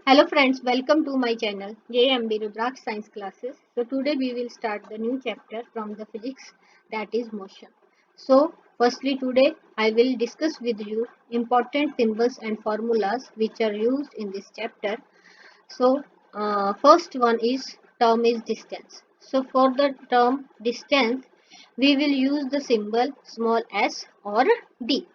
Hello friends, welcome to my channel JMB Rudraksh Science Classes. So today we will start the new chapter from the physics, that is motion. So firstly today I will discuss with you important symbols and formulas which are used in this chapter. So first one is term is distance. So for the term distance we will use the symbol small s or d.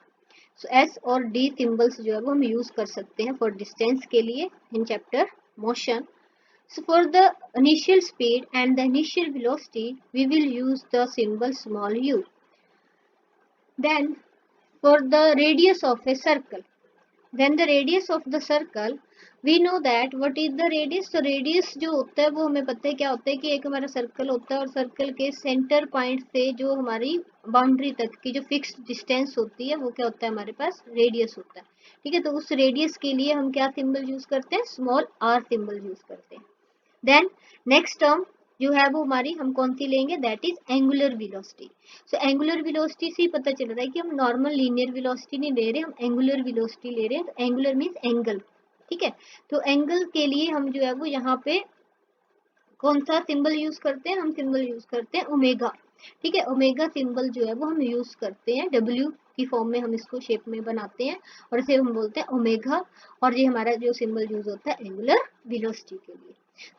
So S और D symbols जो है वो हम use कर सकते हैं for distance के लिए in chapter motion. So for the initial speed and the initial velocity, we will use the symbol small u. Then for the radius of a circle, then the radius of the circle, we know that what is the radius. तो radius जो होता है वो हमें पता है क्या होता है कि एक हमारा सर्कल होता है और सर्कल के सेंटर पॉइंट से जो हमारी बाउंड्री तक की जो फिक्स्ड डिस्टेंस होती है वो क्या होता है, हमारे पास रेडियस होता है. ठीक है, तो उस रेडियस के लिए हम क्या सिंबल यूज करते हैं, स्मॉल आर सिंबल यूज करते हैं. देन नेक्स्ट टर्म जो है वो हमारी हम कौन सी लेंगे, that is angular velocity. So angular velocity से ही पता चल रहा है कि हम नॉर्मल लीनियर वेलोसिटी नहीं ले रहे, हम एंगुलर वेलोसिटी ले रहे हैं. तो एंगुलर मींस एंगल. ठीक है, तो एंगल के लिए हम जो है वो यहाँ पे कौन सा सिंबल यूज करते हैं, हम सिंबल यूज करते हैं ओमेगा. ठीक है, ओमेगा सिंबल जो है वो हम यूज करते हैं, डब्ल्यू की फॉर्म में हम इसको शेप में बनाते हैं और इसे हम बोलते हैं ओमेगा. और ये हमारा जो सिंबल यूज होता है एंगुलर वेलोसिटी के लिए.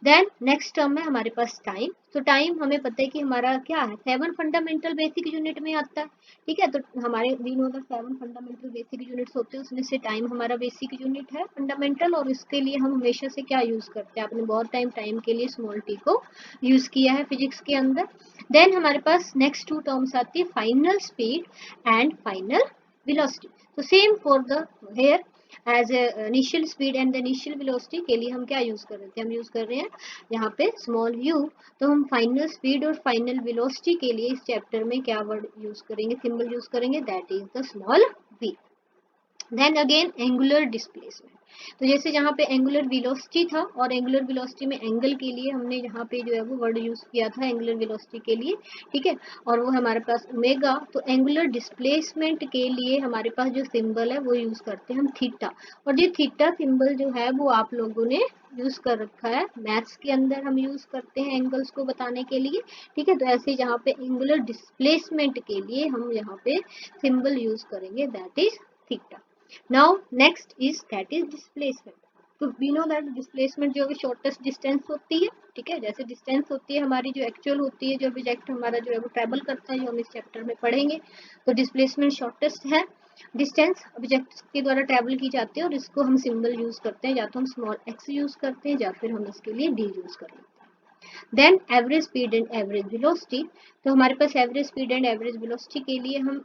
देन नेक्स्ट टर्म है हमारे पास टाइम. तो टाइम हमें पता है कि हमारा क्या है, 7 फंडामेंटल बेसिक यूनिट में आता है. ठीक है, तो हमारे we know the 7 fundamental basic units होते हैं, उसमें से टाइम हमारा बेसिक यूनिट है फंडामेंटल, और इसके लिए हम हमेशा से क्या यूज करते हैं, आपने बहुत टाइम के लिए स्मॉल टी को यूज किया है फिजिक्स के अंदर. देन हमारे पास नेक्स्ट टू टर्म्स आती है final speed and final velocity. तो same for the here as initial speed and the initial velocity के लिए हम क्या यूज कर रहे थे, हम यूज कर रहे हैं यहाँ पे स्मॉल u. तो हम फाइनल स्पीड और फाइनल वेलोसिटी के लिए इस चैप्टर में क्या वर्ड यूज करेंगे, सिंबल यूज करेंगे, that is the small v. Then again angular displacement. तो जैसे जहाँ पे एंगुलर वेलोसिटी था और एंगुलर वेलोसिटी में एंगल के लिए हमने यहाँ पे जो है वो वर्ड यूज किया था एंगुलर वेलोसिटी के लिए. ठीक है, और वो हमारे पास ओमेगा. तो एंगुलर डिस्प्लेसमेंट के लिए हमारे पास जो सिंबल है वो यूज करते हैं हम थीटा. और ये थीटा सिंबल जो है वो आप लोगों ने यूज कर रखा है मैथ्स के अंदर, हम यूज करते हैं एंगल्स को बताने के लिए. ठीक है, तो ऐसे जहाँ पे एंगुलर डिस्प्लेसमेंट के लिए हम यहाँ पे सिंबल यूज करेंगे, that is theta. Now next is that is displacement. तो we know that displacement जो है शॉर्टेस्ट डिस्टेंस होती है. ठीक है, जैसे डिस्टेंस होती है हमारी जो एक्चुअल होती है, जो ऑब्जेक्ट हमारा जो है वो ट्रेवल करता है, जो हम इस चैप्टर में पढ़ेंगे. तो डिस्प्लेसमेंट शॉर्टेस्ट है डिस्टेंस ऑब्जेक्ट के द्वारा ट्रेवल की जाती है, और इसको हम सिंबल यूज करते हैं, या तो हम स्मॉल एक्स यूज करते हैं या फिर हम इसके लिए डी यूज कर लेते हैं. Then average speed and average velocity. तो हमारे पास average speed and average velocity के लिए हम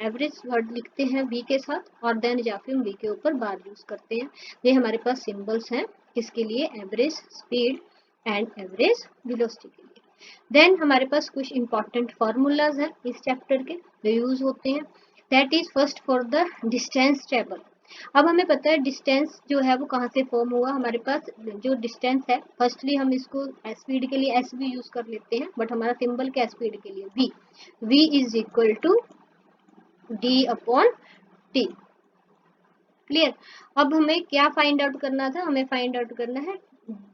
एवरेज वर्ड लिखते हैं v के साथ, और देन जाके हम v के ऊपर बार यूज करते हैं. ये हमारे पास सिंबल्स हैं किसके लिए, average speed and average velocity के लिए. देन हमारे पास कुछ इंपॉर्टेंट फॉर्मूलाज हैं इस चैप्टर के जो यूज होते हैं, that is first for the distance travel. अब हमें पता है डिस्टेंस जो है वो कहाँ से फॉर्म हुआ, हमारे पास जो डिस्टेंस है फर्स्टली हम इसको स्पीड के लिए एस भी यूज कर लेते हैं, बट हमारा सिंबल क्या स्पीड के लिए v. v is equal to d upon t. Clear. अब हमें क्या फाइंड आउट करना था, हमें फाइंड आउट करना है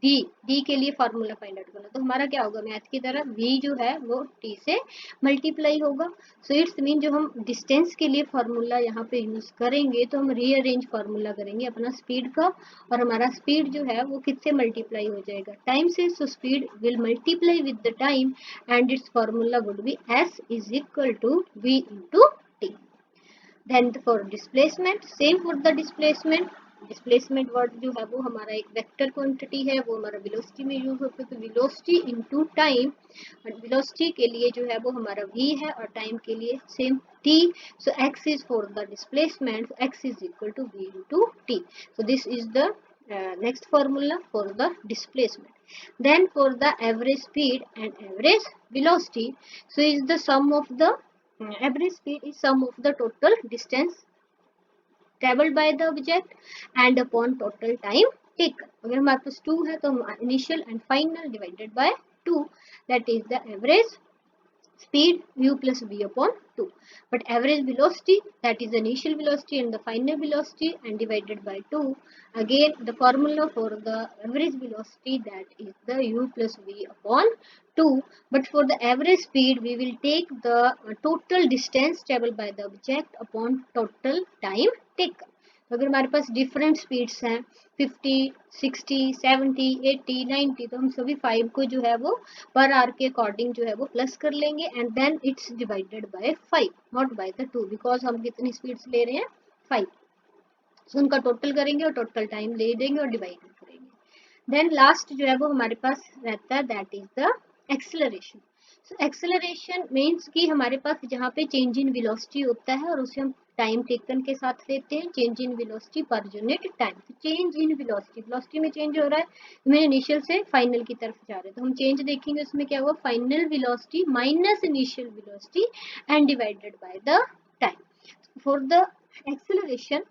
डी के लिए फार्मूला फाइंड आउट करना. तो हमारा क्या होगा, मैथ की तरह v जो है वो t से मल्टीप्लाई होगा. सो इट्स मीन जो हम डिस्टेंस के लिए फार्मूला यहाँ पे यूज करेंगे तो हम रीअरेंज फार्मूला करेंगे अपना स्पीड का, और हमारा स्पीड जो है वो किससे मल्टीप्लाई हो जाएगा, टाइम से. So speed will multiply with the time and its formula would be s is equal to v into t. Then for displacement, same for the displacement. Displacement word जो है वो हमारा एक वेक्टर क्वांटिटी है, वो हमारा velocity में use होता है. तो वेलोसिटी इनटू टाइम, वेलोसिटी के लिए जो है वो हमारा v है और टाइम के लिए same t. So x is for the displacement, x is equal to v into t. So this is the next formula for the displacement. Then for the average speed and average velocity, so is the sum of the average speed is sum of the total distance traveled by the object and upon total time taken. अगर हमारे पास 2 है तो हम initial and final divided by 2, that is the average speed u plus v upon 2. But average velocity, that is the initial velocity and the final velocity, and divided by 2. Again the formula for the average velocity, that is the u plus v upon 2. But for the average speed we will take the total distance traveled by the object upon total time taken. अगर हमारे पास different speeds हैं 50, 60, 70, 80, 90, तो हम सभी 5 को जो है वो पर आवर के अकॉर्डिंग जो है वो प्लस कर लेंगे and then it's divided by 5 not by the 2, because हम कितनी स्पीड्स ले रहे हैं 5. सो उनका टोटल करेंगे और टोटल टाइम ले देंगे और डिवाइड करेंगे. देन लास्ट जो है वो हमारे पास रहता है, that is the acceleration. So acceleration means कि हमारे पास जहाँ पे चेंज इन वेलोसिटी होता है और उसे हम टाइम टेकन के साथ लेते हैं, change in velocity per unit time. Change in velocity, velocity में चेंज हो रहा है, मैं इनिशियल से फाइनल की तरफ जा रहे हैं, तो हम चेंज देखेंगे उसमें क्या हुआ, final velocity minus initial velocity and divided by the time. For the acceleration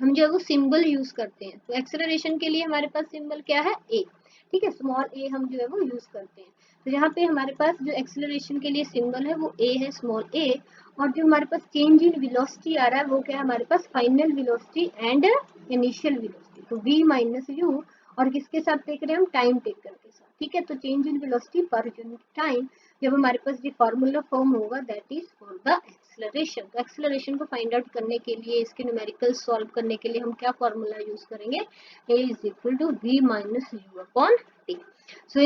हम जो है वो सिंबल यूज करते हैं. तो एक्सेलरेशन के लिए हमारे पास सिंबल क्या है, ए. ठीक है, स्मॉल ए हम जो है वो यूज करते हैं. तो यहाँ पे हमारे पास जो एक्सेलरेशन के लिए सिंबल है वो ए है, स्मॉल ए. और जो हमारे पास चेंज इन वेलोसिटी आ रहा है वो क्या है हमारे पास, final velocity and initial velocity. तो v माइनस यू, और किसके साथ देख रहे हैं हम, टाइम टेकन के साथ. ठीक है, तो change in velocity per unit time जब हमारे पास ये फॉर्मूला फॉर्म होगा, that is for the acceleration. तो एक्सेलरेशन को फाइंड आउट करने के लिए, इसके न्यूमेरिकल सॉल्व करने के लिए हम क्या फॉर्मूला यूज करेंगे, a is equal to v minus u upon t. So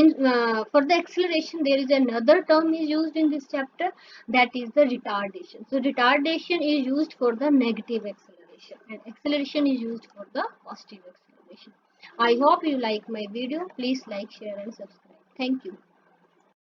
for the acceleration there is another term is used in this chapter, that is the retardation. So retardation is used for the negative acceleration and acceleration is used for the positive acceleration. I hope you like my video. Please like, share and subscribe. Thank you.